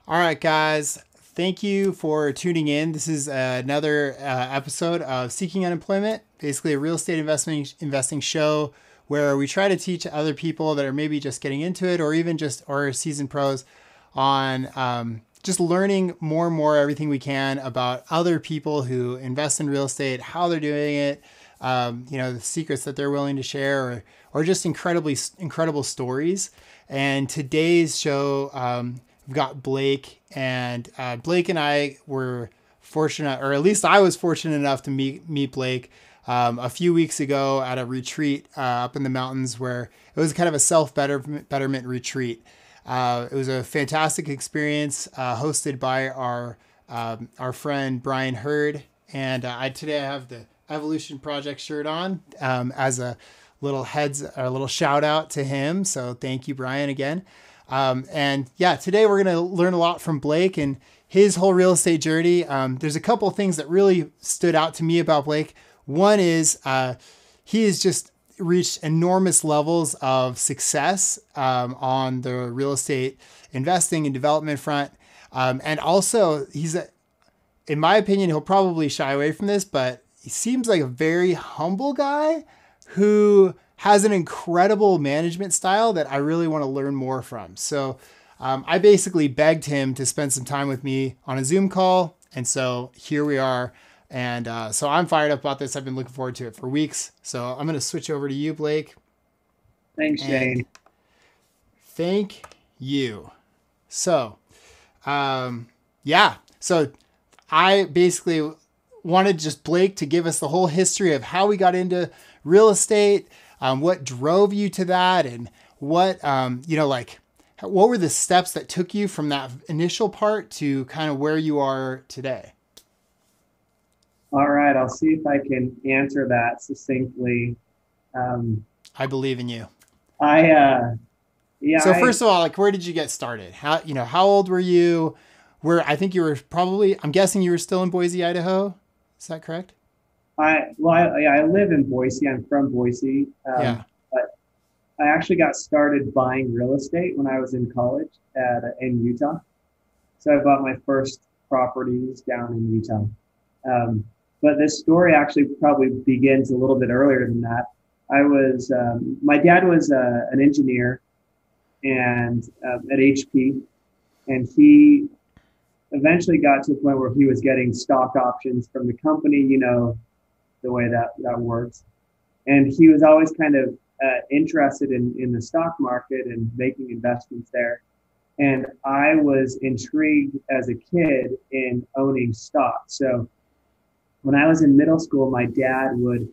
All right, guys. Thank you for tuning in. This is another episode of Seeking Unemployment, basically a real estate investing show where we try to teach other people that are maybe just getting into it, or even just or seasoned pros, on just learning more and more everything we can about other people who invest in real estate, how they're doing it, the secrets that they're willing to share, or just incredible stories. And today's show, we've got Blake, and Blake and I were fortunate, or at least I was fortunate enough to meet Blake a few weeks ago at a retreat up in the mountains, where it was kind of a self-betterment retreat. It was a fantastic experience, hosted by our friend Brian Hurd, and today I have the Evolution Project shirt on as a little shout out to him. So thank you, Brian, again. And yeah, today we're going to learn a lot from Blake and his whole real estate journey. There's a couple of things that really stood out to me about Blake. One is he has just reached enormous levels of success on the real estate investing and development front. And also, in my opinion, he'll probably shy away from this, but he seems like a very humble guy who has an incredible management style that I really want to learn more from. So I basically begged him to spend some time with me on a Zoom call. And so here we are. And so I'm fired up about this. I've been looking forward to it for weeks. So I'm going to switch over to you, Blake. Thanks, Shane. Thank you. So, yeah. So I basically wanted just Blake to give us the whole history of how we got into real estate, what drove you to that, and what, what were the steps that took you from that initial part to kind of where you are today? All right, I'll see if I can answer that succinctly. I believe in you. First of all, where did you get started? How old were you? I think you were I'm guessing you were still in Boise, Idaho. Is that correct? I live in Boise. I'm from Boise. Yeah. But I actually got started buying real estate when I was in college in Utah. So I bought my first properties down in Utah. But this story actually probably begins a little bit earlier than that. My dad was an engineer and at HP, and he eventually got to a point where he was getting stock options from the company, the way that works. And he was always kind of interested in the stock market and making investments there. And I was intrigued as a kid in owning stock. So when I was in middle school, my dad would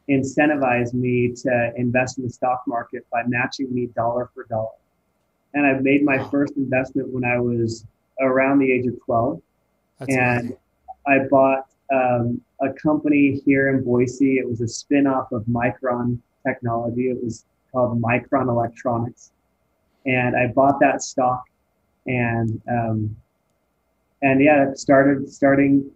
incentivize me to invest in the stock market by matching me dollar for dollar. And I made my first investment when I was around the age of 12. That's amazing. I bought a company here in Boise. It was a spin-off of Micron Technology. It was called Micron Electronics. And I bought that stock and starting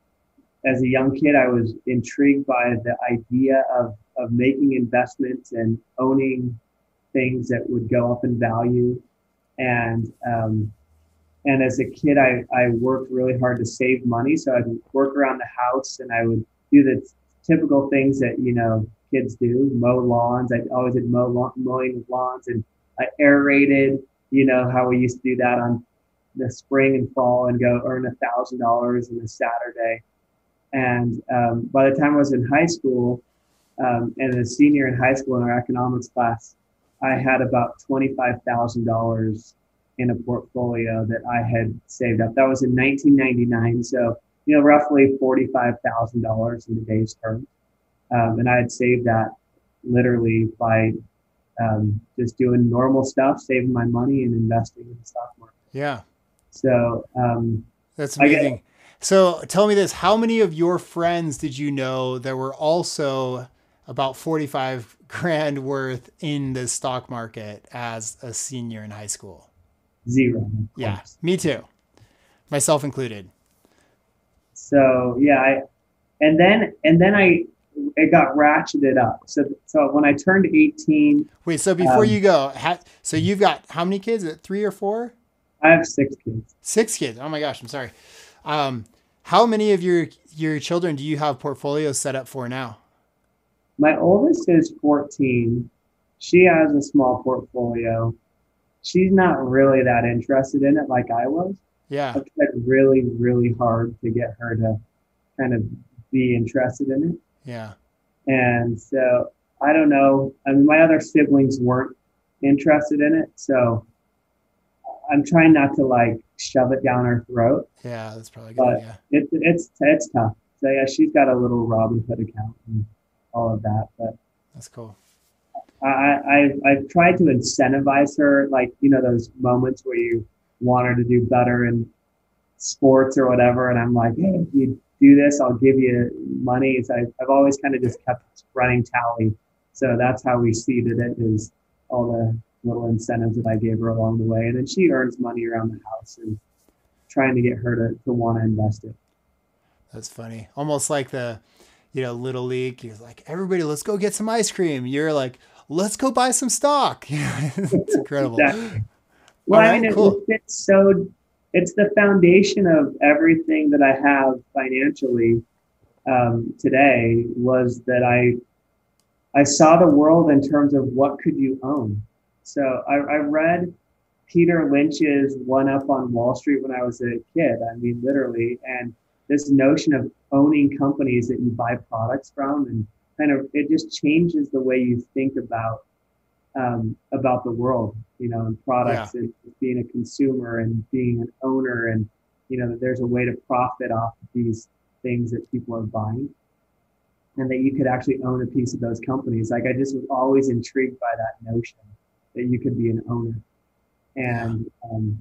as a young kid, I was intrigued by the idea of making investments and owning things that would go up in value. And as a kid, I worked really hard to save money. So I'd work around the house and I would do the typical things that, kids do, mow lawns. I always did mowing of lawns, and I aerated, how we used to do that on the spring and fall and go earn $1,000 in a Saturday. And by the time I was in high school, and a senior in high school in our economics class, I had about $25,000 in a portfolio that I had saved up. That was in 1999. So, roughly $45,000 in today's terms. And I had saved that literally by just doing normal stuff, saving my money and investing in the stock market. Yeah. So that's amazing. So tell me this, how many of your friends did you know that were also about 45 grand worth in the stock market as a senior in high school? Zero. Yeah, me too. Myself included. So yeah, it got ratcheted up. So when I turned 18. Wait, so before you go, so you've got how many kids? 3 or 4? I have 6 kids. 6 kids. Oh my gosh, I'm sorry. Um, how many of your children do you have portfolios set up for now? My oldest is 14. She has a small portfolio. She's not really that interested in it like I was. Yeah, I've tried really, really hard to get her to kind of be interested in it. yeah, And so I don't know. I mean, my other siblings weren't interested in it. So I'm trying not to like shove it down her throat, yeah. That's probably a good but idea. it's tough. So yeah, she's got a little Robinhood account and all of that. But That's cool. I've tried to incentivize her, like, those moments where you want her to do better in sports or whatever. And I'm like, hey, if you do this, I'll give you money. So I've always kind of just kept running tally. So that's how we seeded it, is all the little incentives that I gave her along the way. And then she earns money around the house and trying to get her to want to invest it. That's funny. Almost like the, little league. You're like, everybody, let's go get some ice cream. You're like, let's go buy some stock. It's incredible. Exactly. All Well, I mean, right, cool. it's the foundation of everything that I have financially today, was that I saw the world in terms of what could you own. So I read Peter Lynch's One Up on Wall Street when I was a kid. I mean, literally, and this notion of owning companies that you buy products from, and kind of it just changes the way you think about the world, and Yeah. products, and being a consumer and being an owner, and that there's a way to profit off of these things that people are buying, and that you could actually own a piece of those companies. Like, I just was always intrigued by that notion that you could be an owner. Yeah. And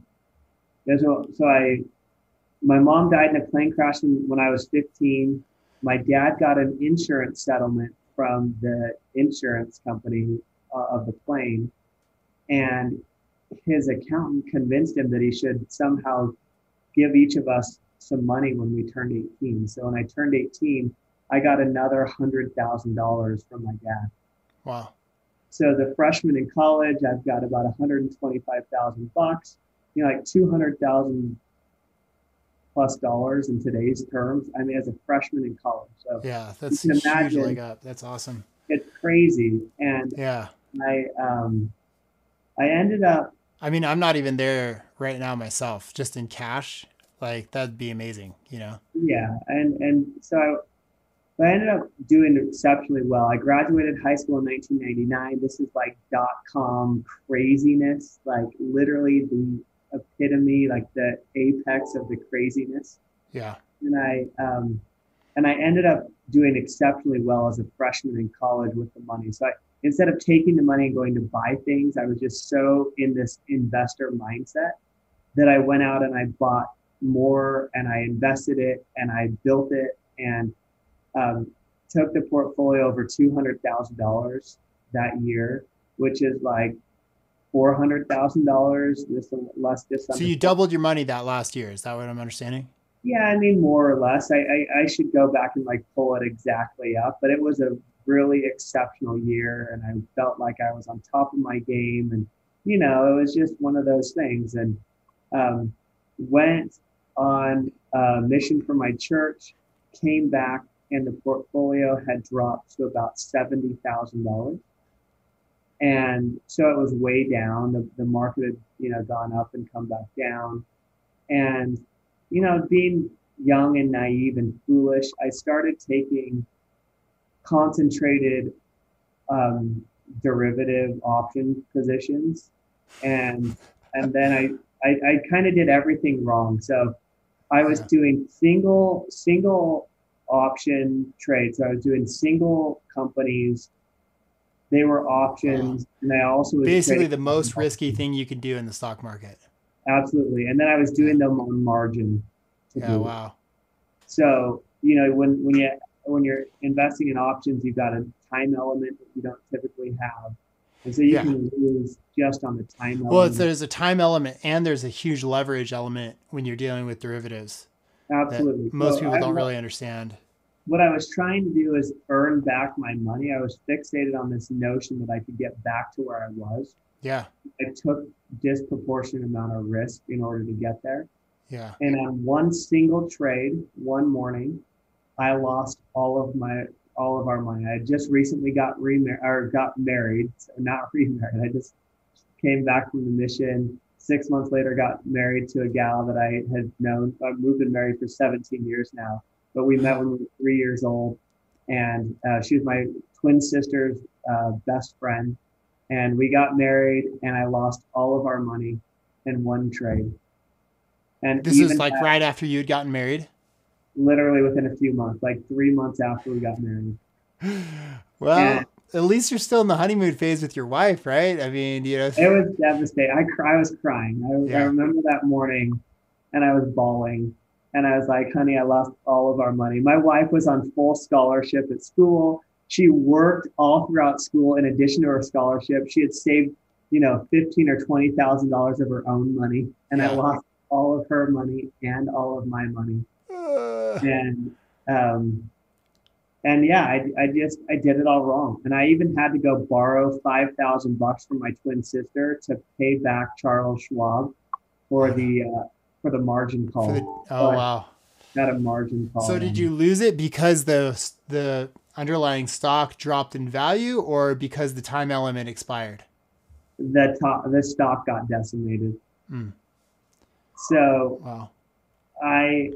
my mom died in a plane crash when I was 15. My dad got an insurance settlement from the insurance company of the plane, and his accountant convinced him that he should somehow give each of us some money when we turned 18. So when I turned 18, I got another $100,000 from my dad. Wow. So the freshman in college, I've got about 125,000 bucks, like 200,000 plus dollars in today's terms. I mean, as a freshman in college. So Yeah. you That's a can huge leg imagine, up. That's awesome. it's crazy. And Yeah. I, um, I ended up, I mean, I'm not even there right now myself, just in cash. Like, that'd be amazing. yeah. And so I ended up doing exceptionally well. I graduated high school in 1999. This is like .com craziness, like literally the epitome, like the apex of the craziness. Yeah. And I ended up doing exceptionally well as a freshman in college with the money. So instead of taking the money and going to buy things, I was just so in this investor mindset that I went out and I bought more, and I invested it, and I built it, and um, took the portfolio over $200,000 that year, which is like $400,000, just less, just So under. you doubled your money that last year. Is that what I'm understanding? Yeah, I mean, more or less. I should go back and like pull it exactly up, but it was a really exceptional year, and I felt like I was on top of my game, and it was just one of those things. And um, went on a mission for my church, came back, and the portfolio had dropped to about $70,000. And so it was way down. The market had, gone up and come back down. And, being young and naive and foolish, I started taking concentrated um, derivative option positions. And then I kind of did everything wrong. So I was Yeah. doing single option trades. So I was doing single companies. They were Wow. options, and I also was Basically, trading. the most risky thing you can do in the stock market. Absolutely. And then I was Yeah. doing them on margin to Yeah. boot. Wow. So, when you're investing in options, you've got a time element that you don't typically have. And so you Yeah. can lose just on the time Well, element. there's a time element and there's a huge leverage element when you're dealing with derivatives that Absolutely. most So people don't really understand. what I was trying to do is earn back my money. I was fixated on this notion that I could get back to where I was. Yeah. I took disproportionate amount of risk in order to get there. Yeah. And on one single trade, one morning, I lost all of our money. I just recently got married, not remarried. I just came back from the mission. 6 months later, got married to a gal that I had known. We've been married for 17 years now, but we met when we were 3 years old, and she was my twin sister's best friend. And we got married, and I lost all of our money in one trade. And This is even like right after you had gotten married. literally within a few months, like 3 months after we got married. And Well, at least you're still in the honeymoon phase with your wife, right? I mean, it was devastating. I was crying. I yeah. remember that morning and I was bawling. And I was like, honey, I lost all of our money. My wife was on full scholarship at school. She worked all throughout school in addition to her scholarship. She had saved, $15,000 or $20,000 of her own money. And I Yeah. lost all of her money and all of my money. And um, And yeah, I did it all wrong. And I even had to go borrow $5,000 from my twin sister to pay back Charles Schwab for the margin For the call. So oh I wow. got a margin So call did in. you lose it because the underlying stock dropped in value, or because the time element expired? The stock got decimated. Mm, So wow. I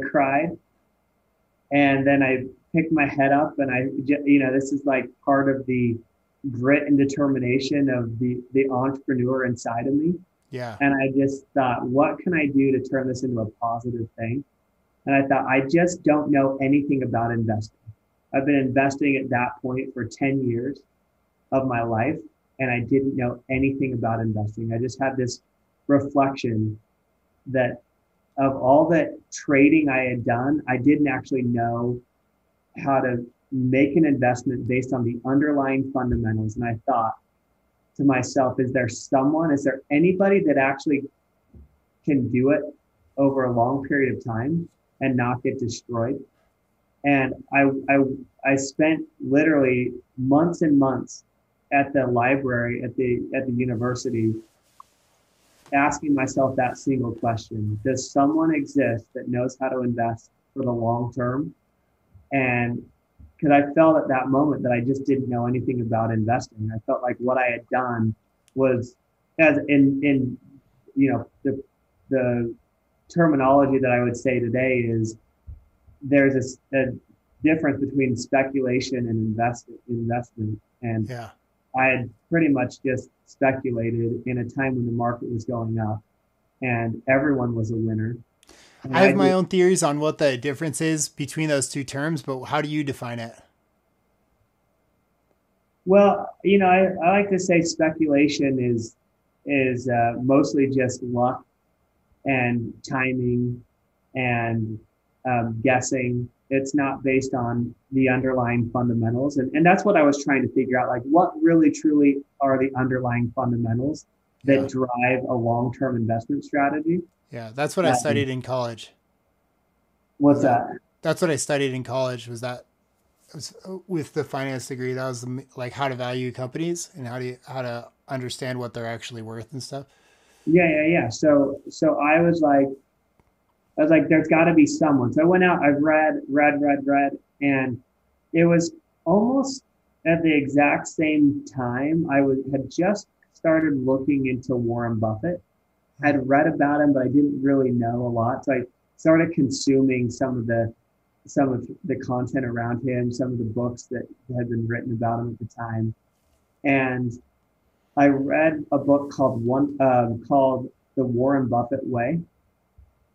cried, and then I picked my head up, and this is like part of the grit and determination of the entrepreneur inside of me. Yeah. And I just thought, what can I do to turn this into a positive thing? And I thought, I just don't know anything about investing. I've been investing at that point for 10 years of my life, and I didn't know anything about investing. I just had this reflection that of all the trading I had done, I didn't actually know how to make an investment based on the underlying fundamentals. And I thought to myself, is there anybody that actually can do it over a long period of time and not get destroyed? And I spent literally months and months at the library at the university asking myself that single question: does someone exist that knows how to invest for the long term? And because I felt at that moment that I just didn't know anything about investing. I felt like what I had done was, as in the terminology that I would say today is, there's a difference between speculation and investment. And Yeah. I had pretty much just speculated in a time when the market was going up and everyone was a winner. And I have my own theories on what the difference is between those two terms, but how do you define it? Well, I like to say speculation is mostly just luck and timing and guessing. It's not based on the underlying fundamentals. And that's what I was trying to figure out, like what really truly are the underlying fundamentals that Yeah. drive a long-term investment strategy. Yeah. That's what I Um, studied in college. Was what's that? that? That's what I studied in college. Was that was with the finance degree? That was like how to value companies and how to understand what they're actually worth and stuff. Yeah. So I was like, there's got to be someone. So I went out, I've read, and it was almost at the exact same time had just started looking into Warren Buffett. I'd read about him, but I didn't really know a lot. So I started consuming some of the content around him, some of the books that had been written about him at the time, and I read a book called The Warren Buffett Way.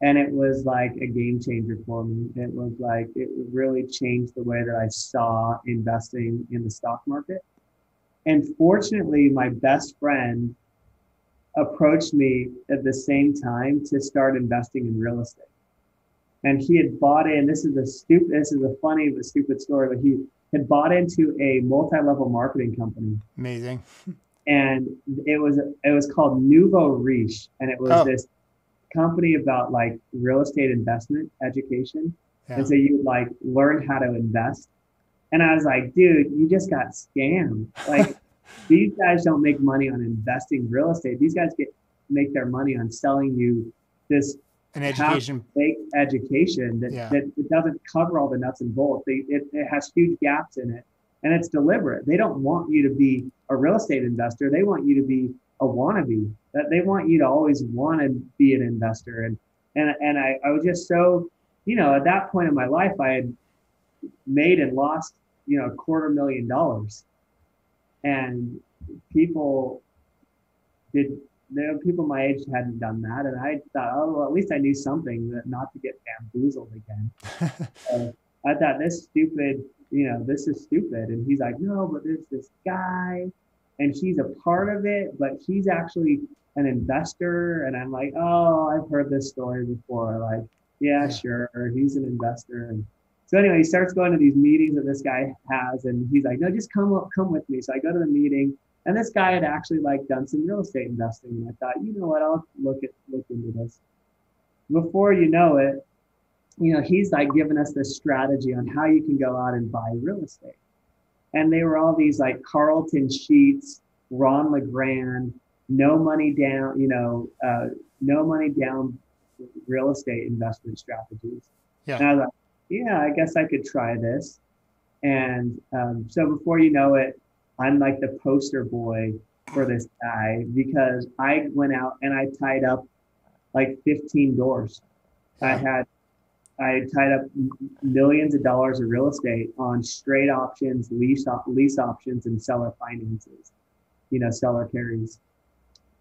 And it was like a game changer for me. It was like, it really changed the way that I saw investing in the stock market. And fortunately, my best friend approached me at the same time to start investing in real estate. And he had bought in, this is a funny but stupid story, but he had bought into a multi-level marketing company. Amazing. And it was called Nouveau Riche. And it was Oh, this company about like real estate investment education. yeah. And so you like learn how to invest. And I was like, dude, you just got scammed. Like These guys don't make money on investing real estate. These guys make their money on selling you this An half education. baked education Yeah. that it doesn't cover all the nuts and bolts. It has huge gaps in it, and it's deliberate. They don't want you to be a real estate investor. They want you to be a wannabe. That they want you to always want to be an investor. And I was just so, at that point in my life, I had made and lost, $250,000, and people did people my age hadn't done that, and I thought, oh, well, at least I knew something, that not to get bamboozled again. So I thought, this is stupid. And he's like, no, but there's this guy, and she's a part of it, but he's actually an investor. And I'm like, oh, I've heard this story before. Like, yeah, Yeah. sure, he's an investor. And so anyway, he starts going to these meetings that this guy has, and he's like, no, just come with me. So I go to the meeting. And this guy had actually done some real estate investing, and I thought, you know what, I'll look into this. Before you know it, he's like giving us this strategy on how you can go out and buy real estate. And they were all these like Carlton Sheets, Ron LeGrand, no money down, no money down real estate investment strategies. Yeah. And I was like, yeah, I guess I could try this. And so before you know it, I'm like the poster boy for this guy, because I went out and I tied up like 15 doors. Yeah. I tied up millions of dollars of real estate on straight options, lease options, and seller finances, seller carries.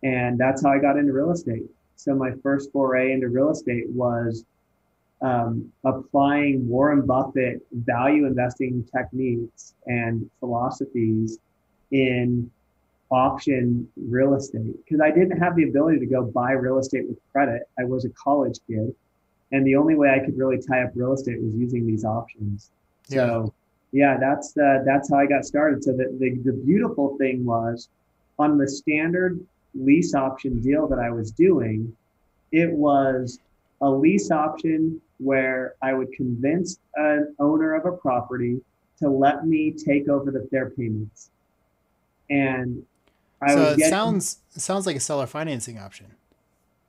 And that's how I got into real estate. So my first foray into real estate was applying Warren Buffett value investing techniques and philosophies in option real estate, because I didn't have the ability to go buy real estate with credit. I was a college kid, and the only way I could really tie up real estate was using these options. Yeah. So yeah, that's how I got started. So the beautiful thing was, on the standard lease option deal that I was doing, it was a lease option where I would convince an owner of a property to let me take over their payments. And I So was it getting, sounds like a seller financing option.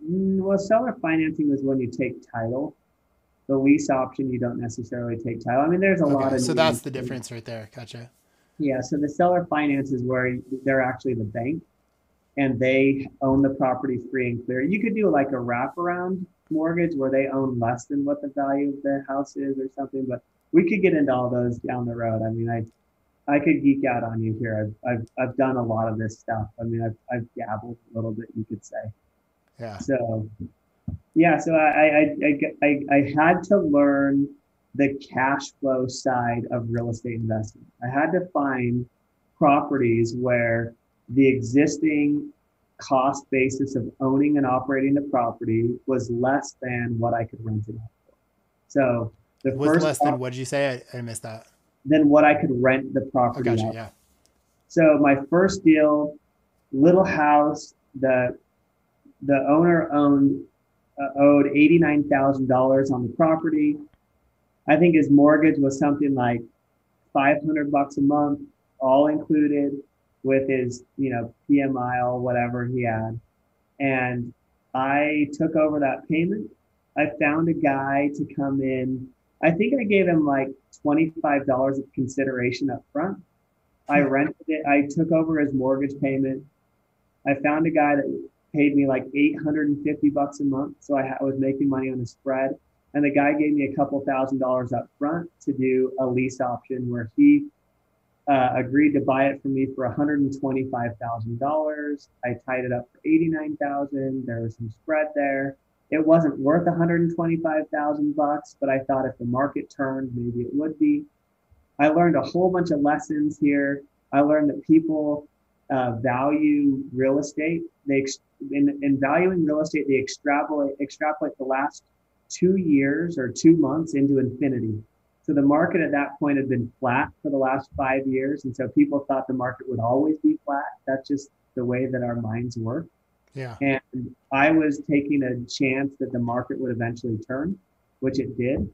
well, seller financing is when you take title. The lease option, you don't necessarily take title. I mean, there's a lot Okay, of so that's the nuances. difference right there. Gotcha. Yeah, so the seller finance is where they're actually the bank, and they own the property free and clear. You could do like a wraparound mortgage where they own less than what the value of the house is or something, but we could get into all those down the road. I mean, I could geek out on you here. I've done a lot of this stuff. I mean, I've dabbled a little bit, you could say. Yeah. So yeah, so I had to learn the cash flow side of real estate investment. I had to find properties where the existing cost basis of owning and operating the property was less than what I could rent it out for. So the Was first less than, what did you say? I missed that. than what I could rent the Oh, property gotcha. out. Yeah. So my first deal, little house, the owner owed $89,000 on the property. I think his mortgage was something like $500 a month, all included with his, PMI or whatever he had. And I took over that payment. I found a guy to come in. I think I gave him like $25 of consideration up front. I rented it. I took over his mortgage payment. I found a guy that paid me like $850 a month. So I was making money on the spread. And the guy gave me a couple $1,000s up front to do a lease option where he agreed to buy it from me for $125,000. I tied it up for $89,000. There was some spread there. It wasn't worth $125,000, but I thought if the market turned, maybe it would be. I learned a whole bunch of lessons here. I learned that people value real estate. In valuing real estate, they extrapolate the last 2 years or 2 months into infinity. So the market at that point had been flat for the last 5 years. And so people thought the market would always be flat. That's just the way that our minds work. Yeah. And I was taking a chance that the market would eventually turn, which it did.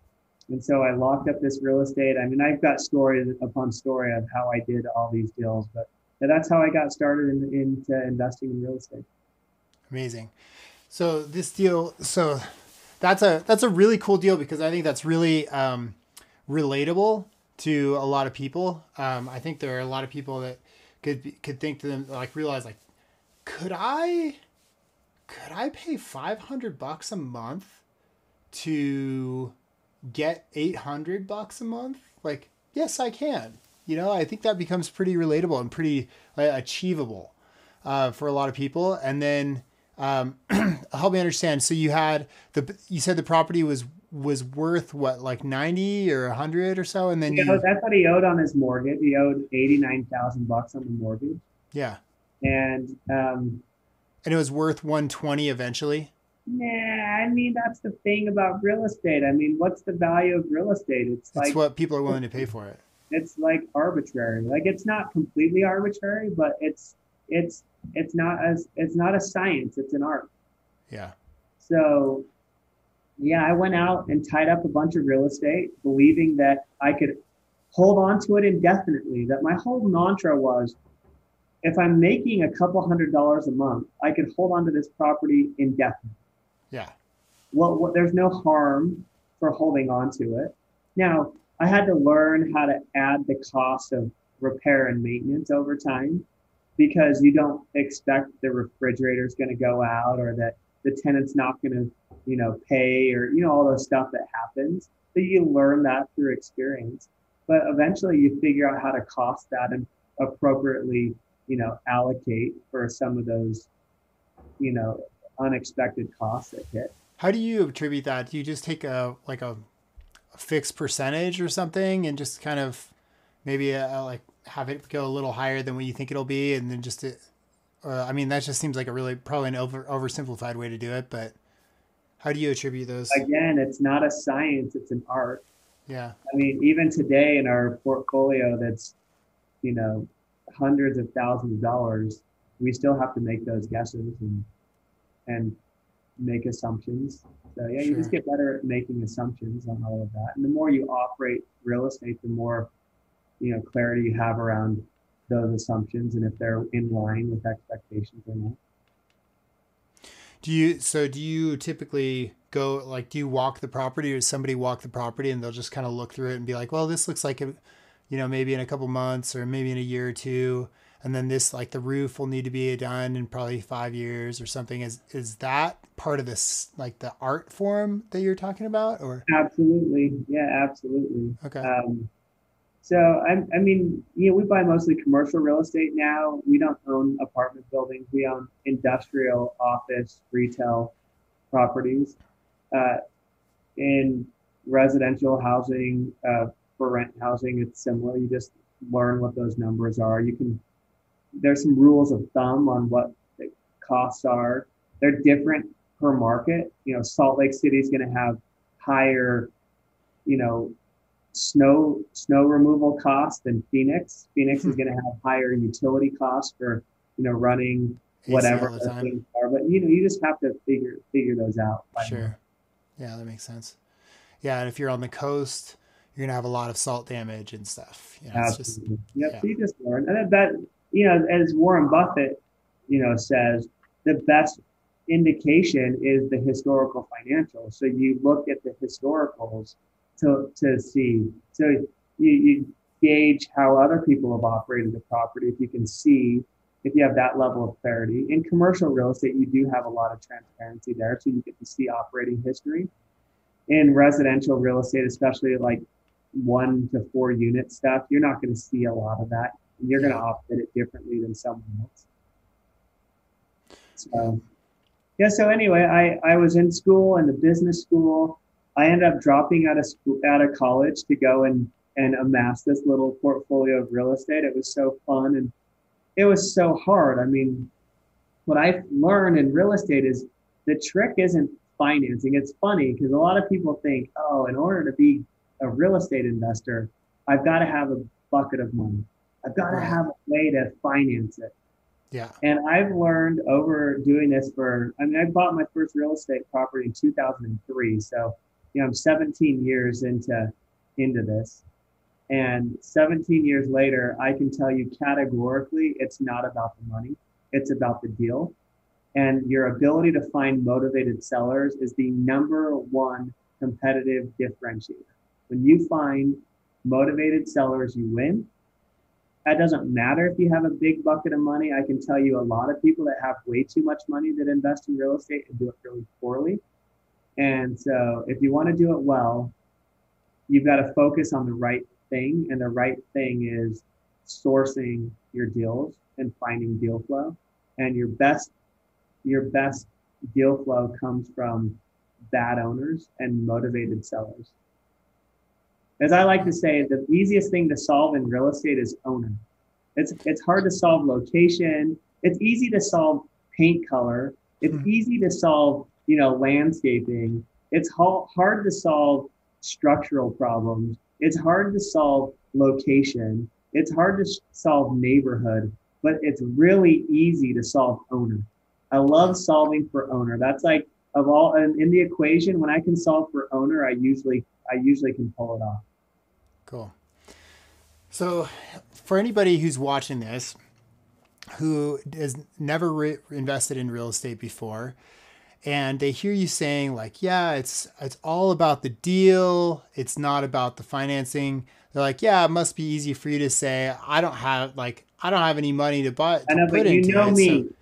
And so I locked up this real estate. I mean, I've got story upon story of how I did all these deals, but And that's how I got started into investing in real estate. Amazing. So this deal, so that's a really cool deal because I think that's really relatable to a lot of people. I think there are a lot of people that could think to them like realize like could I pay $500 a month to get $800 a month? Like yes, I can. I think that becomes pretty relatable and pretty achievable for a lot of people. And then help me understand. So you said the property was worth what, like 90 or 100 or so, and then That's what he owed on his mortgage. He owed $89,000 on the mortgage, yeah, and and it was worth 120 eventually. nah, I mean that's the thing about real estate. I mean, what's the value of real estate? It's what people are willing to pay for it. It's like arbitrary. Like it's not completely arbitrary, but it's it's not a science. It's an art. Yeah. So yeah, I went out and tied up a bunch of real estate, believing that I could hold on to it indefinitely. That my whole mantra was, if I'm making a couple $100 a month, I could hold on to this property indefinitely. Yeah. Well, there's no harm for holding on to it. Now, I had to learn how to add the cost of repair and maintenance over time because you don't expect the refrigerator's going to go out or that the tenant's not going to, pay or, all those stuff that happens. So you learn that through experience. But eventually you figure out how to cost that and appropriately, allocate for some of those, unexpected costs that hit. How do you attribute that? Do you just take a fixed percentage or something and just kind of maybe like have it go a little higher than what you think it'll be, and then I mean that just seems like a really probably an oversimplified way to do it, but how do you attribute those? Again, it's not a science, it's an art. Yeah. I mean, even today in our portfolio that's, hundreds of thousands of dollars, we still have to make those guesses and make assumptions. So yeah, you just get better at making assumptions on all of that. And the more you operate real estate, the more, clarity you have around those assumptions and if they're in line with expectations or not. Do you typically go like, do you walk the property or does somebody walk the property and they'll just kind of look through it and be like, well, this looks like, maybe in a couple months or maybe in a year or two. And then this, like the roof will need to be done in probably 5 years or something. Is that part of this, like the art form that you're talking about or? Absolutely. Yeah, absolutely. Okay. So, I mean, we buy mostly commercial real estate now. We don't own apartment buildings. We own industrial, office, retail properties. In residential housing, for rent housing, it's similar. You just learn what those numbers are. There's some rules of thumb on what the costs are. They're different per market. Salt Lake City is going to have higher, snow removal costs than Phoenix. Phoenix is going to have higher utility costs for running whatever those things are. But you just have to figure those out. Sure. Yeah, that makes sense. Yeah, and if you're on the coast, you're gonna have a lot of salt damage and stuff. Absolutely. So you just learn, and that as Warren Buffett says, the best indication is the historical financials. So you look at the historicals to see. So you gauge how other people have operated the property. If you can see, if you have that level of clarity. In commercial real estate, you do have a lot of transparency there, so you get to see operating history. In residential real estate, especially like 1 to 4 unit stuff, you're not going to see a lot of that. You're going to operate it differently than someone else. So, yeah. So anyway, I was in school, in the business school. I ended up dropping out of college to go and amass this little portfolio of real estate. It was so fun and it was so hard. I mean, what I learned in real estate is the trick isn't financing. It's funny because a lot of people think, oh, in order to be a real estate investor, I've got to have a bucket of money. I've got to have a way to finance it. Yeah. And I've learned over doing this I bought my first real estate property in 2003. So, I'm 17 years into this. And 17 years later, I can tell you categorically, it's not about the money. It's about the deal. And your ability to find motivated sellers is the number one competitive differentiator. When you find motivated sellers, you win. That doesn't matter if you have a big bucket of money. I can tell you a lot of people that have way too much money that invest in real estate and do it really poorly. And so if you want to do it well, you've got to focus on the right thing. And the right thing is sourcing your deals and finding deal flow. And your best deal flow comes from bad owners and motivated sellers. As I like to say, the easiest thing to solve in real estate is owner. It's hard to solve location. It's easy to solve paint color. It's easy to solve, landscaping. It's hard to solve structural problems. It's hard to solve location. It's hard to solve neighborhood, but it's really easy to solve owner. I love solving for owner. That's like of all in the equation, when I can solve for owner, I usually can pull it off. Cool. So for anybody who's watching this, who has never invested in real estate before, and they hear you saying like, yeah, it's all about the deal. It's not about the financing. They're like, yeah, it must be easy for you to say, I don't have any money to buy, I know, to but put into it. me. So,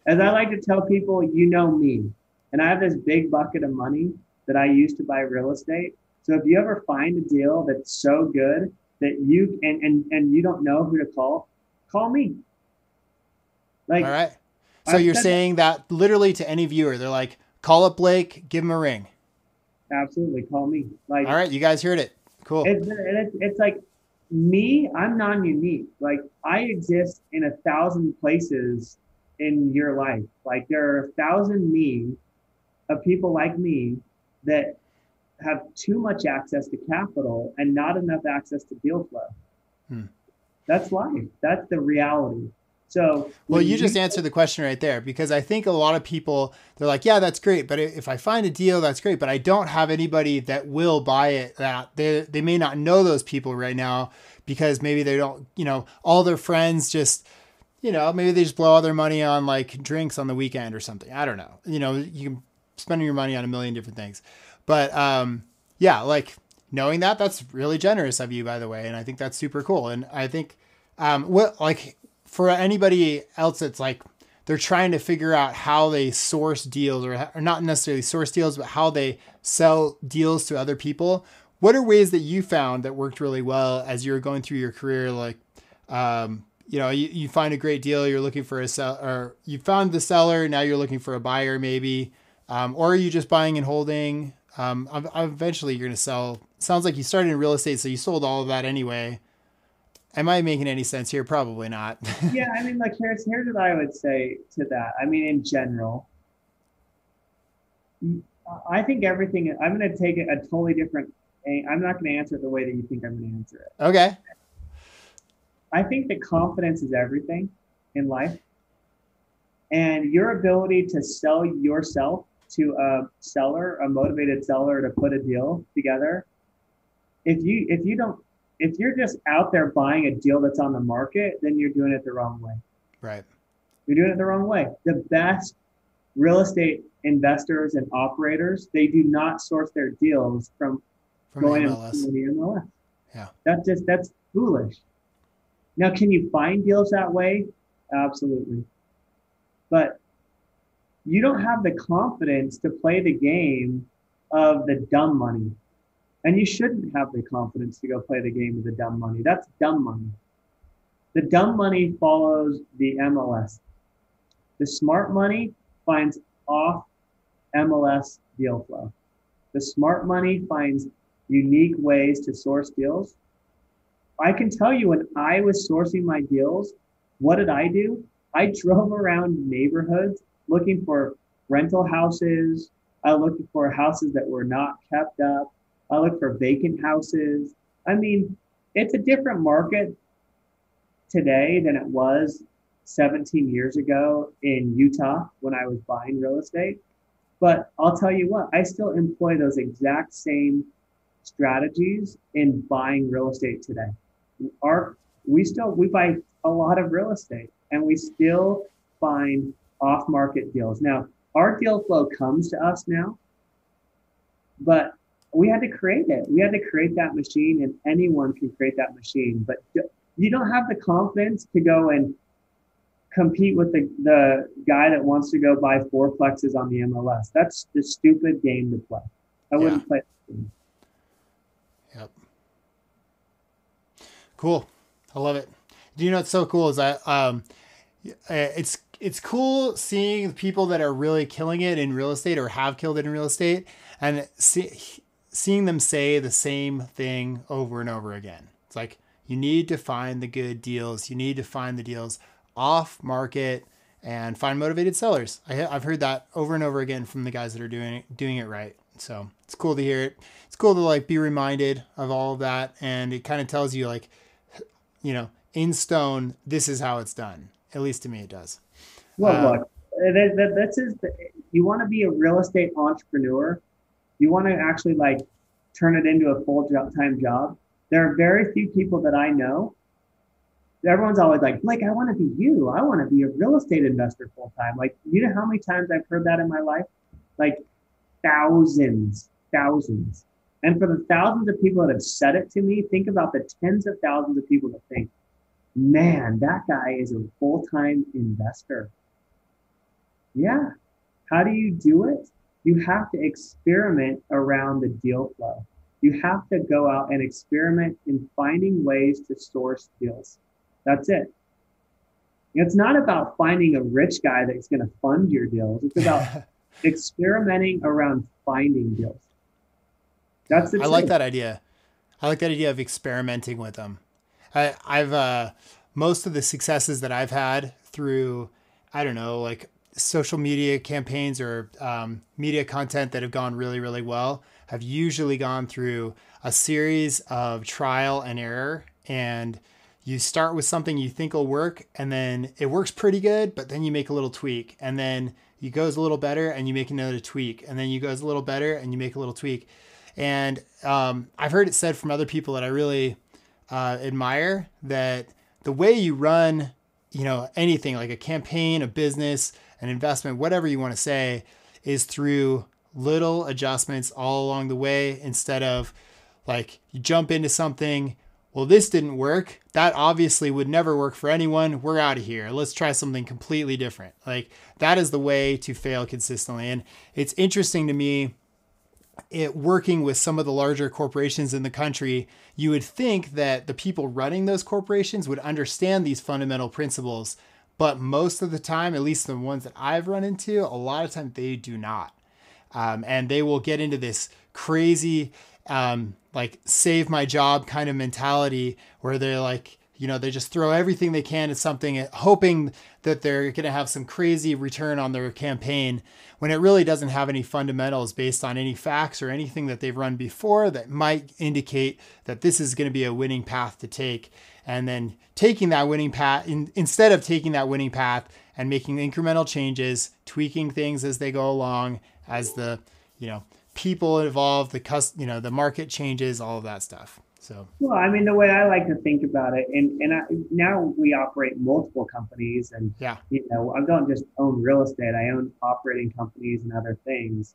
As I like to tell people, me. And I have this big bucket of money that I use to buy real estate. So if you ever find a deal that's so good that you and you don't know who to call me. Like, all right. So you're saying that literally to any viewer, they're like, call up Blake, give him a ring. Absolutely, call me. Like, all right, you guys heard it. Cool. It's like me, I'm non-unique. Like, I exist in 1,000 places in your life. Like, there are 1,000 me of people like me that have too much access to capital and not enough access to deal flow. That's life. That's the reality. So, well, you just answered the question right there, because I think a lot of people, they're like, yeah, that's great. But if I find a deal, that's great. But I don't have anybody that will buy it. That they may not know those people right now, because maybe they don't, all their friends just, maybe they just blow all their money on like drinks on the weekend or something. I don't know. You can spend your money on a million different things. But yeah, like knowing that's really generous of you, by the way. And I think that's super cool. And I think for anybody else that's like, they're trying to figure out how they source deals, or not necessarily source deals, but how they sell deals to other people. What are ways that you found that worked really well as you were going through your career? Like, you find a great deal, you're looking for a seller, or you found the seller, now you're looking for a buyer maybe. Or are you just buying and holding? Eventually you're going to sell. Sounds like you started in real estate, so you sold all of that anyway. Am I making any sense here? Probably not. Yeah, I mean, like here's what I would say to that. I mean, in general, I think everything. I'm going to take it a totally different. I'm not going to answer it the way that you think I'm going to answer it. Okay. I think that confidence is everything in life, and your ability to sell yourself to a seller, a motivated seller, to put a deal together. If you're just out there buying a deal that's on the market, then you're doing it the wrong way. Right. You're doing it the wrong way. The best real estate investors and operators, they do not source their deals from going to the MLS. Yeah. That's foolish. Now, can you find deals that way? Absolutely. But you don't have the confidence to play the game of the dumb money. And you shouldn't have the confidence to go play the game of the dumb money. That's dumb money. The dumb money follows the MLS. The smart money finds off MLS deal flow. The smart money finds unique ways to source deals. I can tell you, when I was sourcing my deals, what did I do? I drove around neighborhoods looking for rental houses. I looked for houses that were not kept up. I looked for vacant houses. I mean, it's a different market today than it was 17 years ago in Utah when I was buying real estate. But I'll tell you what, I still employ those exact same strategies in buying real estate today. Our we buy a lot of real estate and we still find off market deals. Now, our deal flow comes to us now, but we had to create it. We had to create that machine, and anyone can create that machine. But you don't have the confidence to go and compete with the guy that wants to go buy fourplexes on the MLS. That's the stupid game to play. I wouldn't play that game. Yep. Cool. I love it. Do you know what's so cool is it's cool seeing people that are really killing it in real estate or have killed it in real estate, and seeing them say the same thing over and over again. It's like, you need to find the good deals. You need to find the deals off market and find motivated sellers. I've heard that over and over again from the guys that are doing it right. So it's cool to hear it. It's cool to like be reminded of all of that. And it kind of tells you like, in stone, this is how it's done. At least to me, it does. Well, look, you want to be a real estate entrepreneur. You want to actually like turn it into a full-time job. There are very few people that I know. Everyone's always like, Blake, I want to be you. I want to be a real estate investor full-time. Like, you know how many times I've heard that in my life? Like thousands. And for the thousands of people that have said it to me, think about the tens of thousands of people that think, man, that guy is a full-time investor. Yeah. How do you do it? You have to experiment around the deal flow. You have to go out and experiment in finding ways to source deals. That's it. It's not about finding a rich guy that's going to fund your deals. It's about experimenting around finding deals. That's the truth. I like that idea. I like that idea of experimenting with them. I've most of the successes that I've had through, I don't know, like social media campaigns or media content that have gone really, really well, have usually gone through a series of trial and error. And you start with something you think will work, and then it works pretty good, but then you make a little tweak, and then it goes a little better and you make another tweak, and then you goes a little better and you make a little tweak. And I've heard it said from other people that I really admire, that the way you run, anything like a campaign, a business, an investment, whatever you want to say, is through little adjustments all along the way, instead of like you jump into something, well, this didn't work. That obviously would never work for anyone. We're out of here. Let's try something completely different. Like, that is the way to fail consistently. And it's interesting to me, working with some of the larger corporations in the country, you would think that the people running those corporations would understand these fundamental principles. But most of the time, at least the ones that I've run into, a lot of times they do not. And they will get into this crazy, like save my job kind of mentality, where they're like, they just throw everything they can at something, hoping that they're going to have some crazy return on their campaign, when it really doesn't have any fundamentals based on any facts or anything that they've run before that might indicate that this is going to be a winning path to take. And then taking that winning path, instead of taking that winning path and making incremental changes, tweaking things as they go along, as the, people evolve, the market changes, all of that stuff. So, well, I mean, the way I like to think about it, now we operate multiple companies, and yeah, I don't just own real estate. I own operating companies and other things.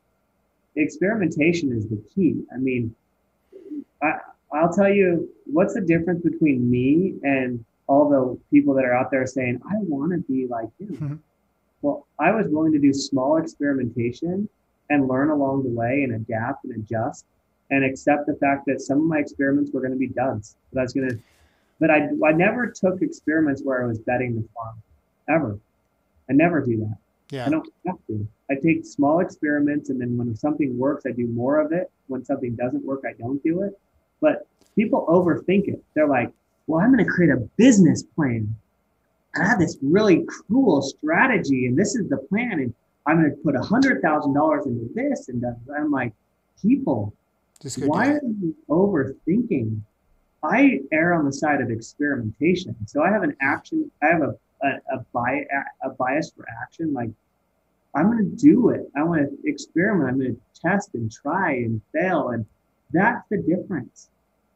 Experimentation is the key. I mean, I'll tell you what's the difference between me and all the people that are out there saying, I want to be like you. Mm-hmm. Well, I was willing to do small experimentation and learn along the way and adapt and adjust and accept the fact that some of my experiments were going to be duds. But I never took experiments where I was betting the farm, ever. I never do that. Yeah. I don't have to. I take small experiments, and then when something works, I do more of it. When something doesn't work, I don't do it. But people overthink it. They're like, well, I'm going to create a business plan. I have this really cool strategy, and this is the plan, and I'm going to put $100,000 into this. And I'm like, people, why are you overthinking? I err on the side of experimentation. So I have I have a bias for action. Like, I'm going to do it. I want to experiment. I'm going to test and try and fail. That's the difference.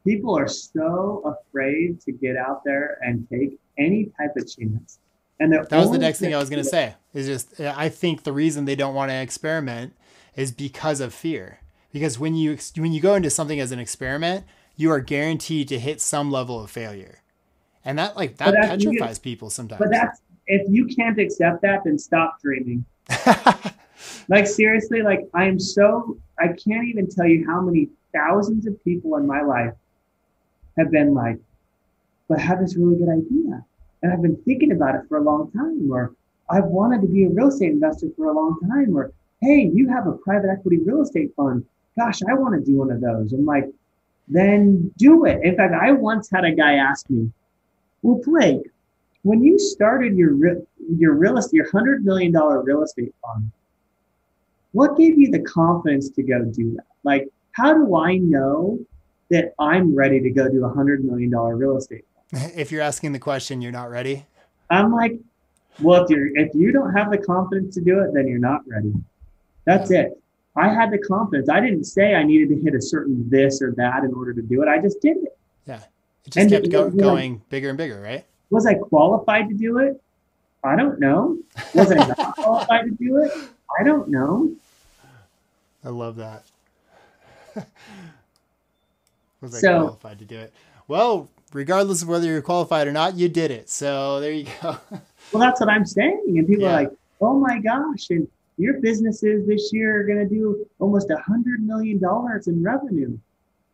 People are so afraid to get out there and take any type of chance. And the That was the only next thing I was going to say. Is just I think the reason they don't want to experiment is because of fear. Because when you go into something as an experiment, you are guaranteed to hit some level of failure. And that like but that that's petrifies people but sometimes. that's if you can't accept that, then stop dreaming. Like seriously, like I can't even tell you how many thousands of people in my life have been like, but I have this really good idea. And I've been thinking about it for a long time, or I've wanted to be a real estate investor for a long time, or hey, you have a private equity real estate fund. Gosh, I want to do one of those. I'm like, then do it. In fact, I once had a guy ask me, well, Blake, when you started your real estate, your $100 million real estate fund, what gave you the confidence to go do that? Like, how do I know that I'm ready to go do $100 million real estate? If you're asking the question, you're not ready. I'm like, well, if you don't have the confidence to do it, then you're not ready. Yeah. That's it. I had the confidence. I didn't say I needed to hit a certain this or that in order to do it. I just did it. Yeah. It just And kept like, going bigger and bigger, right? was I qualified to do it? I don't know. Was I not qualified to do it? I don't know. I love that. Was I So, qualified to do it? Well, regardless of whether you're qualified or not, you did it. So there you go. well, that's what I'm saying. And people are Yeah. like, oh my gosh, and your businesses this year are going to do almost $100 million in revenue.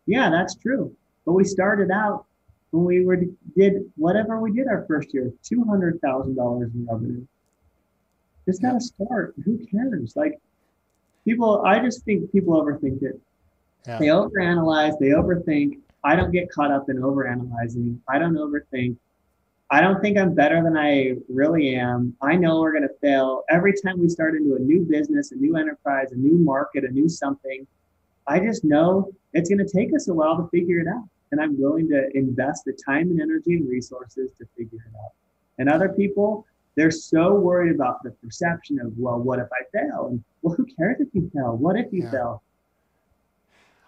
Yeah, that's true. But we started out when did whatever we did our first year, $200,000 in revenue. Just got Yep. to start. Who cares? Like I just think people overthink it. Yeah. They overanalyze, they overthink. I don't get caught up in overanalyzing. I don't overthink. I don't think I'm better than I really am. I know we're going to fail. Every time we start into a new business, a new enterprise, a new market, a new something, I just know it's going to take us a while to figure it out. And I'm willing to invest the time and energy and resources to figure it out. And other people, they're so worried about the perception of, well, what if I fail? And well, who cares if you fail? What if you Yeah. fail?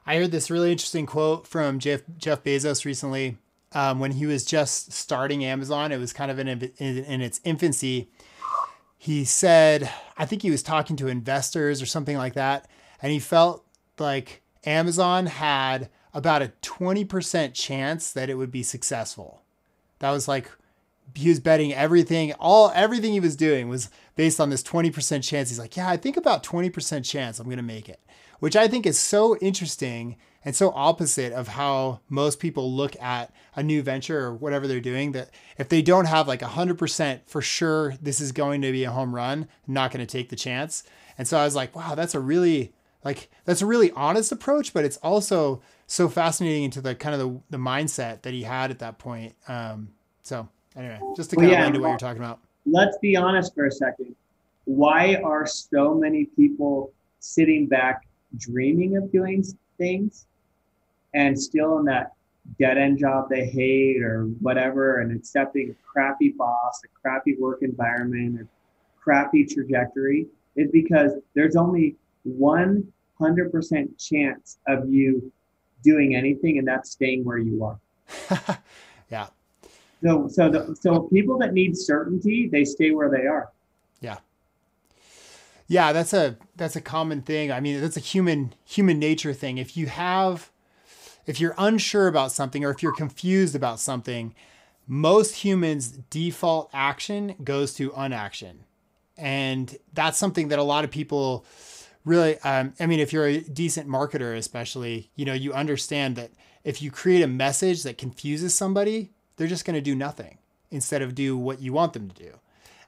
I heard this really interesting quote from Jeff Bezos recently. When he was just starting Amazon, it was kind of in its infancy. He said, I think he was talking to investors or something like that, and he felt like Amazon had about a 20% chance that it would be successful. That was like he was betting everything he was doing was based on this 20% chance. He's like, yeah, I think about 20% chance I'm going to make it, which I think is so interesting and so opposite of how most people look at a new venture or whatever they're doing, that if they don't have like 100% for sure, this is going to be a home run, not going to take the chance. And so I was like, wow, that's a really honest approach, but it's also so fascinating into the kind of the mindset that he had at that point. So anyway, just to Well, kind of yeah, lend to what you're talking about. let's be honest for a second. Why are so many people sitting back dreaming of doing things and still in that dead end job they hate or whatever and accepting a crappy boss, a crappy work environment, a crappy trajectory? Is because there's only 100% chance of you doing anything, and that's staying where you are. Yeah. So people that need certainty, they stay where they are. Yeah. Yeah. That's a common thing. I mean, that's a human nature thing. If you're unsure about something or if you're confused about something, most humans' default action goes to unaction. And that's something that a lot of people really, I mean, if you're a decent marketer, especially, you understand that if you create a message that confuses somebody, they're just going to do nothing instead of do what you want them to do.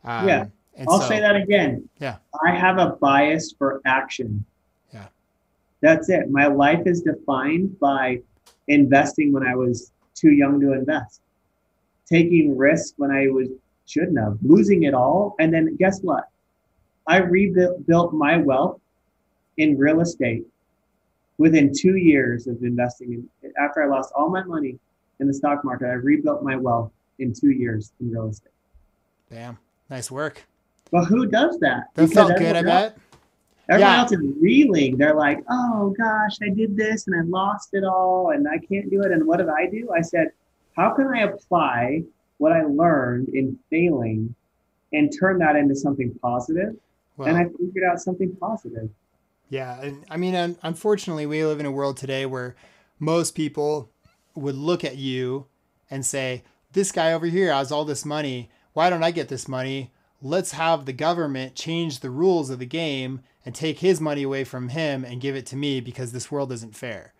Yeah. And I'll so, say that again. yeah, I have a bias for action. yeah, That's it. My life is defined by investing when I was too young to invest, taking risks when I shouldn't have, losing it all. And then guess what? I rebuilt my wealth in real estate within 2 years of investing in. After I lost all my money in the stock market, I rebuilt my wealth in 2 years in real estate. bam, nice work. But who does that? That Because felt good, I bet. Everyone Yeah. else is reeling. They're like, oh gosh, I did this and I lost it all and I can't do it. And what did I do? I said, how can I apply what I learned in failing and turn that into something positive? And I Well, figured out something positive. yeah. And I mean, unfortunately, we live in a world today where most people would look at you and say, this guy over here has all this money. Why don't I get this money? Let's have the government change the rules of the game and take his money away from him and give it to me because this world isn't fair.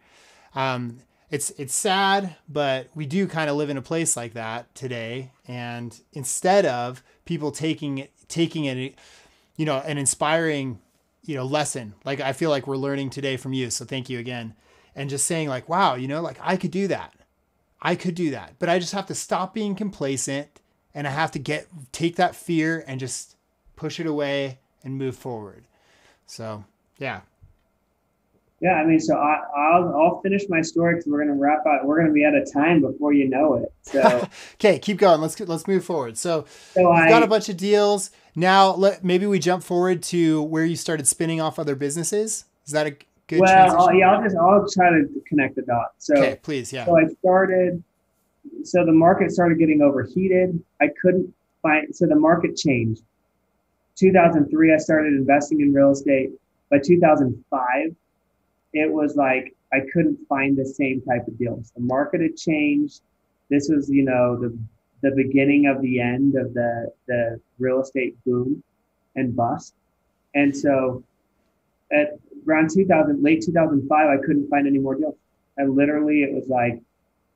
Um, it's sad, but we do kind of live in a place like that today. And instead of people taking it, an inspiring, lesson, like I feel like we're learning today from you. So thank you again. And just saying like, wow, like I could do that. I could do that, but I just have to stop being complacent and I have to take that fear and just push it away and move forward. So yeah. Yeah, I mean, so I'll finish my story because we're gonna wrap out. We're gonna be out of time before you know it. So Okay, keep going. Let's move forward. So so you've got a I bunch of deals. Now maybe we jump forward to where you started spinning off other businesses. Is that a good well, transition? yeah, I'll try to connect the dots. Okay, please. Yeah. So I started. So the market started getting overheated. I couldn't find. So the market changed. 2003, I started investing in real estate. By 2005, it was like I couldn't find the same type of deals. The market had changed. This was, the beginning of the end of the real estate boom and bust. And so at around 2000, late 2005, I couldn't find any more deals. It was like,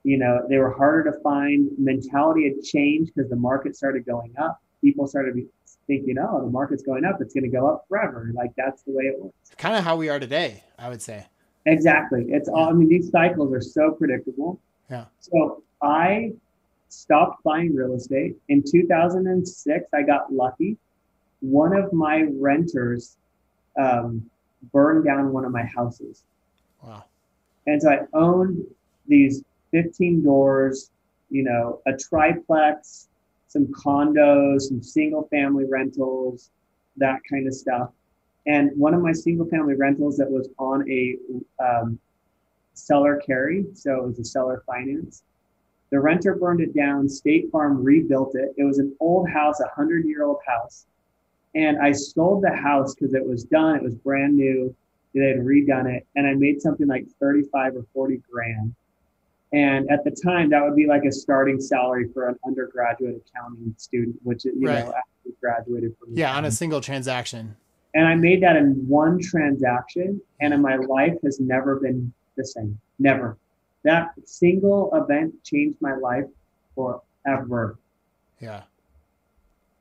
they were harder to find. Mentality had changed because the market started going up. People started thinking, oh, the market's going up. It's going to go up forever. Like that's the way it works. Kind of how we are today, I would say. Exactly. It's all, Yeah. I mean, these cycles are so predictable. Yeah. So I stopped buying real estate. In 2006, I got lucky. One of my renters um, burned down one of my houses. Wow. And so I owned these 15 doors, a triplex, some condos, some single family rentals, that kind of stuff. And one of my single family rentals that was on a seller carry, so it was a seller finance. The renter burned it down. State Farm rebuilt it. It was an old house, 100-year-old house. And I sold the house because it was done. It was brand new. They had redone it. And I made something like 35 or 40 grand. And at the time, that would be like a starting salary for an undergraduate accounting student, which, Right. actually graduated from Yeah, on a accounting. single transaction. And I made that in one transaction. And in my life has never been the same. Never. That single event changed my life forever. Yeah.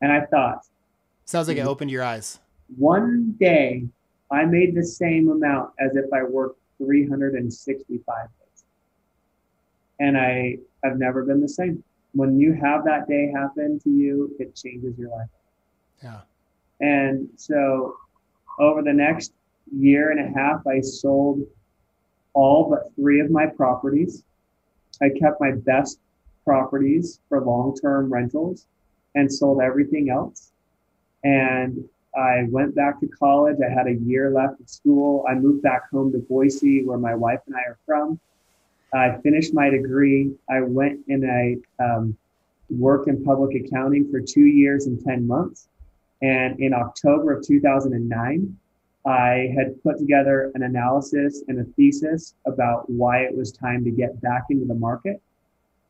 And I thought, Sounds like it opened your eyes. one day I made the same amount as if I worked 365 days. And I've never been the same. When you have that day happen to you, it changes your life. Yeah. And so over the next year and a half, I sold all but 3 of my properties. I kept my best properties for long-term rentals and sold everything else. And I went back to college. I had a year left of school. I moved back home to Boise, where my wife and I are from. I finished my degree. I went and I worked in public accounting for 2 years and 10 months. And in October of 2009, I had put together an analysis and a thesis about why it was time to get back into the market.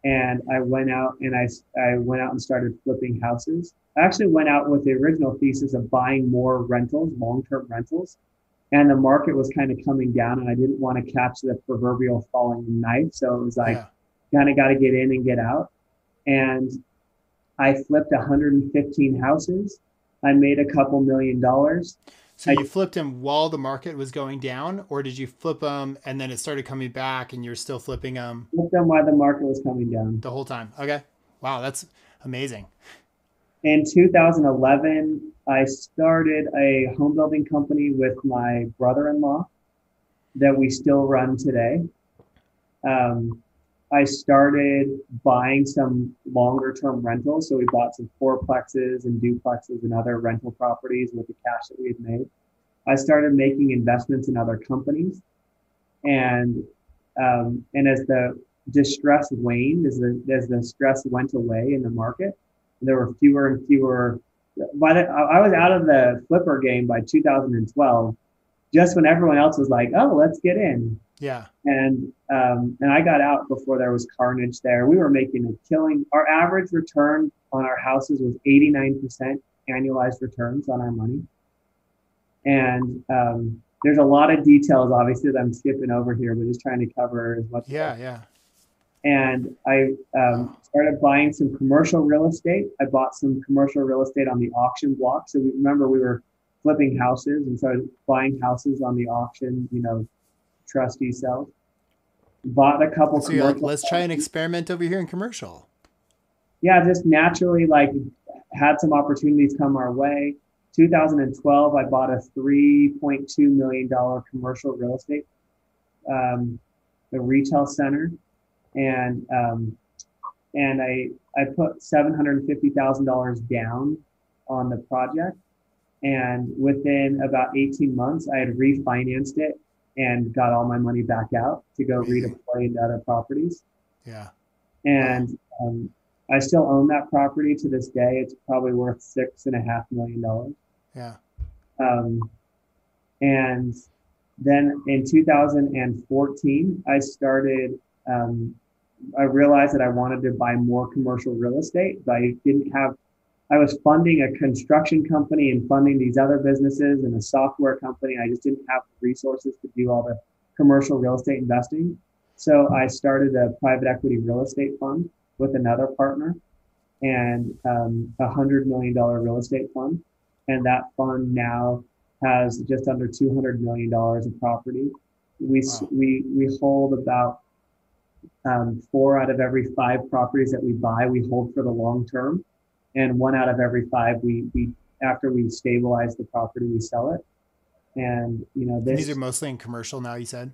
And I went out and I went out and started flipping houses. I actually went out with the original thesis of buying more rentals, long-term rentals. And the market was kind of coming down and I didn't want to catch the proverbial falling knife. So it was like, Yeah. kind of got to get in and get out. And I flipped 115 houses. I made a couple $1,000,000. So I you flipped them while the market was going down, or did you flip them and then it started coming back and you're still flipping them flipped them while the market was coming down. the whole time? Okay. Wow, that's amazing. In 2011, I started a home building company with my brother-in-law that we still run today. I started buying some longer term rentals. So we bought some fourplexes and duplexes and other rental properties with the cash that we had made. I started making investments in other companies, and as the distress waned, as the stress went away in the market, there were fewer and fewer. I was out of the flipper game by 2012, just when everyone else was like, "Oh, let's get in." Yeah. And I got out before there was carnage there. We were making a killing. Our average return on our houses was 89% annualized returns on our money. And there's a lot of details, obviously, that I'm skipping over here, but just trying to cover as much as I Yeah. can. Yeah. And I Wow. started buying some commercial real estate. I bought some commercial real estate on the auction block. So remember we were flipping houses, and so I was buying houses on the auction, trustee sales. Bought a couple So you're like, commercial let's try an properties. experiment over here in commercial. Yeah, just naturally like had some opportunities come our way. 2012, I bought a $3.2 million commercial real estate, a retail center, and I put $750,000 down on the project, and within about 18 months, I had refinanced it and got all my money back out to go Amazing. redeploy into other properties. Yeah. Wow. And I still own that property to this day. It's probably worth $6.5 million. Yeah. Um, and then in 2014, I realized that I wanted to buy more commercial real estate, but I was funding a construction company and funding these other businesses and a software company. I just didn't have the resources to do all the commercial real estate investing. So I started a private equity real estate fund with another partner, and $100 million real estate fund. And that fund now has just under $200 million of property. Wow. We hold about 4 out of every 5 properties that we buy, we hold for the long term. And 1 out of every 5, we after we stabilize the property, we sell it. And And these are mostly in commercial now, you said?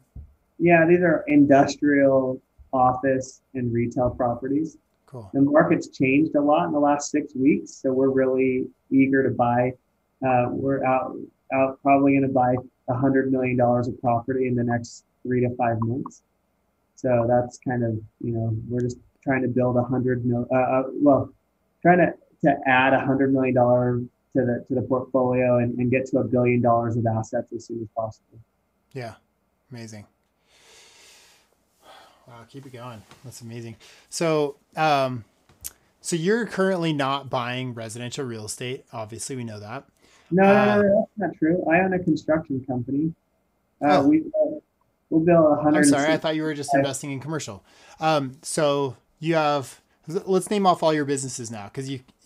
yeah, these are industrial, office, and retail properties. Cool. The market's changed a lot in the last 6 weeks, so we're really eager to buy. We're out probably going to buy $100 million of property in the next 3 to 5 months. So that's kind of we're just trying to build 100 mil. Well, trying to add $100 million to the portfolio and get to $1 billion of assets as soon as possible. Yeah. Amazing. Wow. Keep it going. That's amazing. So you're currently not buying residential real estate. Obviously, we know that. No, no, no, Uh, no, that's not true. I own a construction company. oh, We'll build I'm sorry. I thought you were just 165. investing in commercial. So you have, let's name off all your businesses now.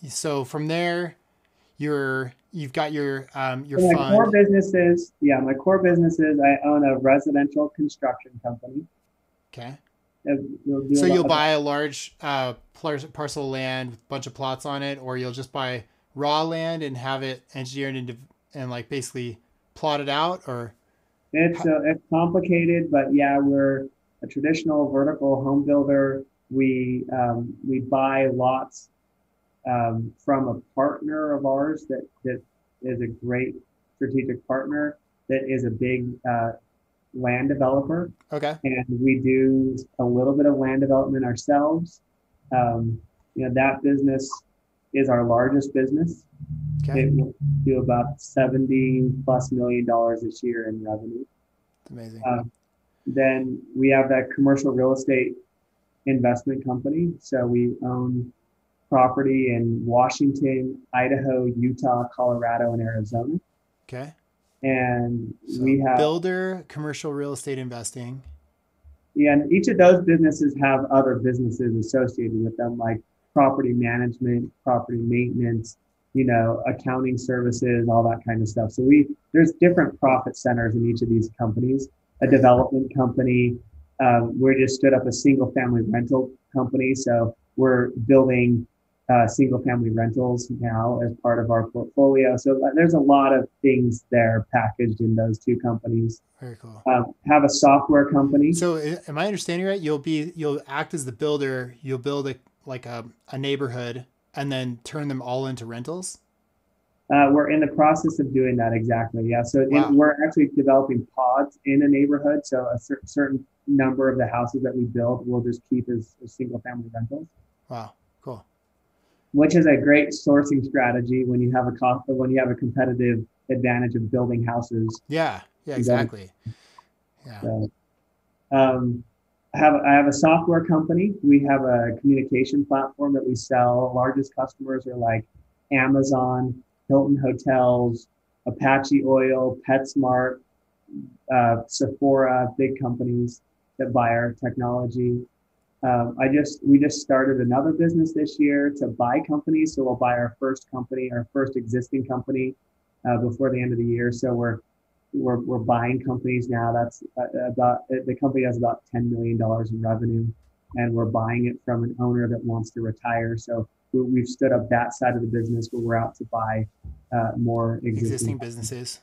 So from there, you've got your So fund. my core businesses, I own a residential construction company. Okay. We'll do So you'll about buy a large parcel of land with a bunch of plots on it, or you'll just buy raw land and have it engineered and like basically plot it out, or it's complicated, but yeah, we're a traditional vertical home builder. We buy lots from a partner of ours that is a great strategic partner that is a big land developer, okay. and we do a little bit of land development ourselves. That business is our largest business. Okay. It will do about $70+ million this year in revenue. It's amazing. Uh, then we have that commercial real estate investment company. So we own property in Washington, Idaho, Utah, Colorado, and Arizona. Okay. And we So have, builder, commercial real estate investing. yeah, and each of those businesses have other businesses associated with them, like property management, property maintenance, accounting services, all that kind of stuff. So there's different profit centers in each of these companies. A Right. development company, we just stood up a single family rental company. So we're building single family rentals now as part of our portfolio. So there's a lot of things there packaged in those two companies. Very cool. Have a software company. So am I understanding right? You'll act as the builder. You'll build a neighborhood and then turn them all into rentals. We're in the process of doing that exactly. Yeah. So Wow. we're actually developing pods in a neighborhood. So a certain number of the houses that we build, we'll just keep as single family rentals, Wow. Cool. which is a great sourcing strategy when you have a cost, when you have a competitive advantage of building houses Yeah. Yeah, and building. exactly. Yeah. So, um, I have a software company. We have a communication platform that we sell. Largest customers are like Amazon, Hilton Hotels, Apache Oil, PetSmart, Sephora, big companies that buy our technology. We just started another business this year to buy companies. So we'll buy our first company, our first existing company, before the end of the year. So we're buying companies now. That's about the company has about $10 million in revenue, and we're buying it from an owner that wants to retire. So we've stood up that side of the business where we're out to buy more existing Existing companies. businesses.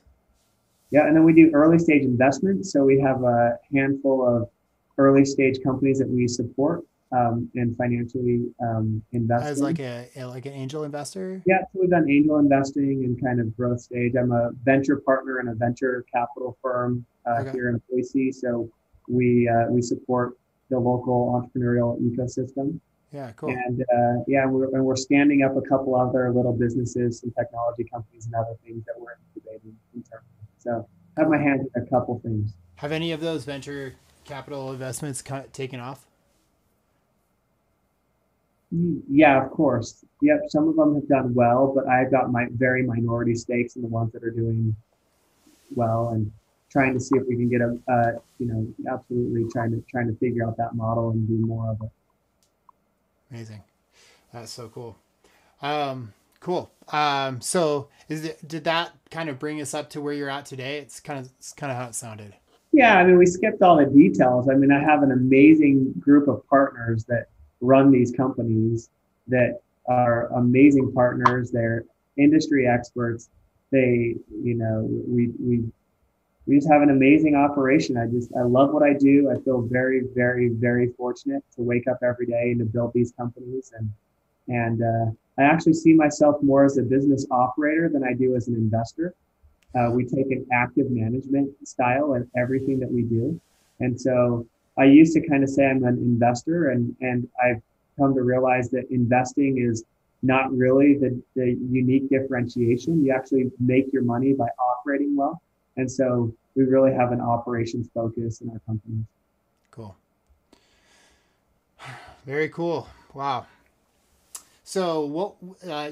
Yeah, and then we do early stage investments. So we have a handful of early stage companies that we support and financially invest As in. like an angel investor. Yeah, so we've done angel investing and kind of growth stage. I'm a venture partner in a venture capital firm Okay. here in Boise. So we support the local entrepreneurial ecosystem. Yeah, cool. And yeah, we're standing up a couple other little businesses, some technology companies and other things that we're incubating internally. So I have my Cool. hands in a couple things. Have any of those venture capital investments taken off? Yeah, of course. Yep, some of them have done well, but I've got my very minority stakes in the ones that are doing well, and Yeah. trying to see if we can get absolutely trying to figure out that model and do more of it. Amazing. That's so cool. Cool. So did that kind of bring us up to where you're at today? It's kind of how it sounded. Yeah, I mean, we skipped all the details. I mean, I have an amazing group of partners that run these companies that are amazing partners. They're industry experts. They, we just have an amazing operation. I love what I do. I feel very, very, very fortunate to wake up every day and to build these companies. And I actually see myself more as a business operator than I do as an investor. Yeah. We take an active management style in everything that we do. And so I used to kind of say I'm an investor, and I've come to realize that investing is not really the unique differentiation. You actually make your money by operating well. And so we really have an operations focus in our company. Cool. Very cool. Wow. So what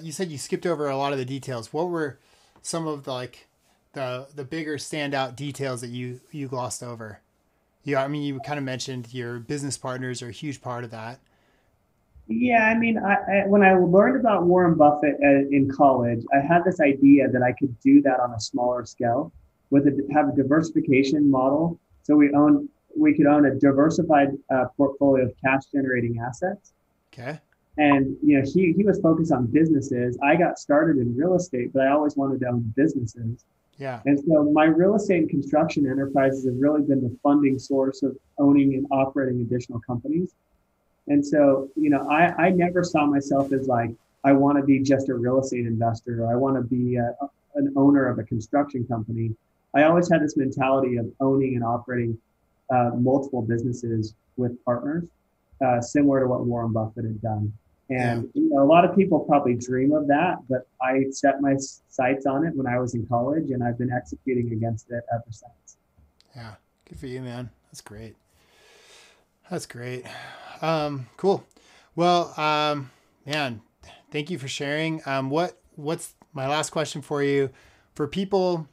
you said you skipped over a lot of the details. What were some of the bigger standout details that you glossed over? Yeah, I mean you kind of mentioned your business partners are a huge part of that. Yeah, I mean, when I learned about Warren Buffett in college, I had this idea that I could do that on a smaller scale with have a diversification model. So we could own a diversified portfolio of cash generating assets. Okay. And he was focused on businesses. I got started in real estate, but I always wanted to own businesses. Yeah. And so my real estate and construction enterprises have really been the funding source of owning and operating additional companies. And so, I never saw myself as like, I want to be just a real estate investor, or I want to be an owner of a construction company. I always had this mentality of owning and operating multiple businesses with partners, similar to what Warren Buffett had done. Yeah. And a lot of people probably dream of that, but I set my sights on it when I was in college, and I've been executing against it ever since. Yeah. Good for you, man. That's great. That's great. Cool. Well, man, thank you for sharing. What's my last question for you? For people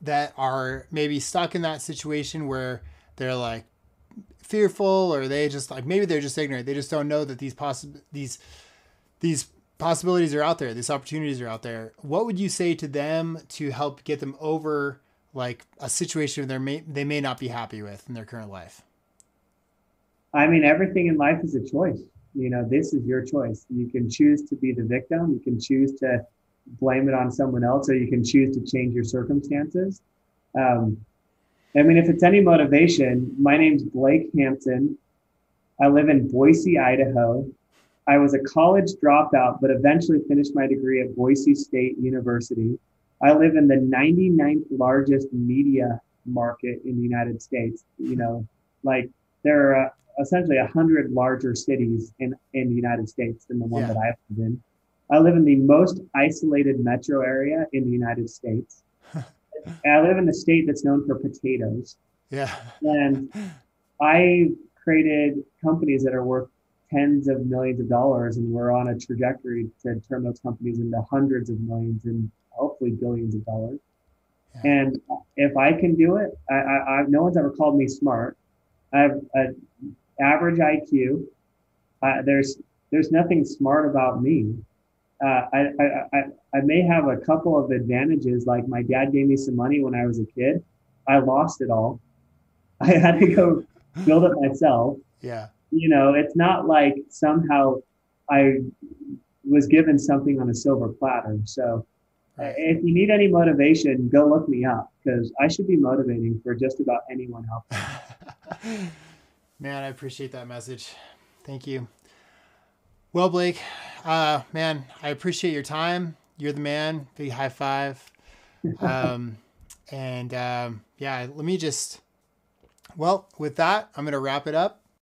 that are maybe stuck in that situation where they're like fearful, or they just like maybe they're just ignorant. They just don't know that these possibilities are out there. These opportunities are out there. What would you say to them to help get them over like a situation they may not be happy with in their current life? I mean, everything in life is a choice. This is your choice. You can choose to be the victim. You can choose to blame it on someone else, or you can choose to change your circumstances. Um, I mean, if it's any motivation, my name's Blake Hansen. I live in Boise, Idaho. I was a college dropout, but eventually finished my degree at Boise State University. I live in the 99th largest media market in the United States. Like there are essentially 100 larger cities in the United States than the one Yeah. that I live in. I live in the most isolated metro area in the United States. And I live in the state that's known for potatoes. Yeah. And I created companies that are worth tens of millions of dollars, and we're on a trajectory to turn those companies into hundreds of millions and hopefully billions of dollars. Yeah. And if I can do it, no one's ever called me smart. I have an average IQ. There's nothing smart about me. I may have a couple of advantages, like my dad gave me some money when I was a kid. I lost it all. I had to go build it myself. Yeah. It's not like somehow I was given something on a silver platter. So Right. if you need any motivation, go look me up because I should be motivating for just about anyone out there. Man, I appreciate that message. Thank you. Well, Blake, man, I appreciate your time. You're the man. Big high five. And yeah, let me just, well, with that, I'm going to wrap it up.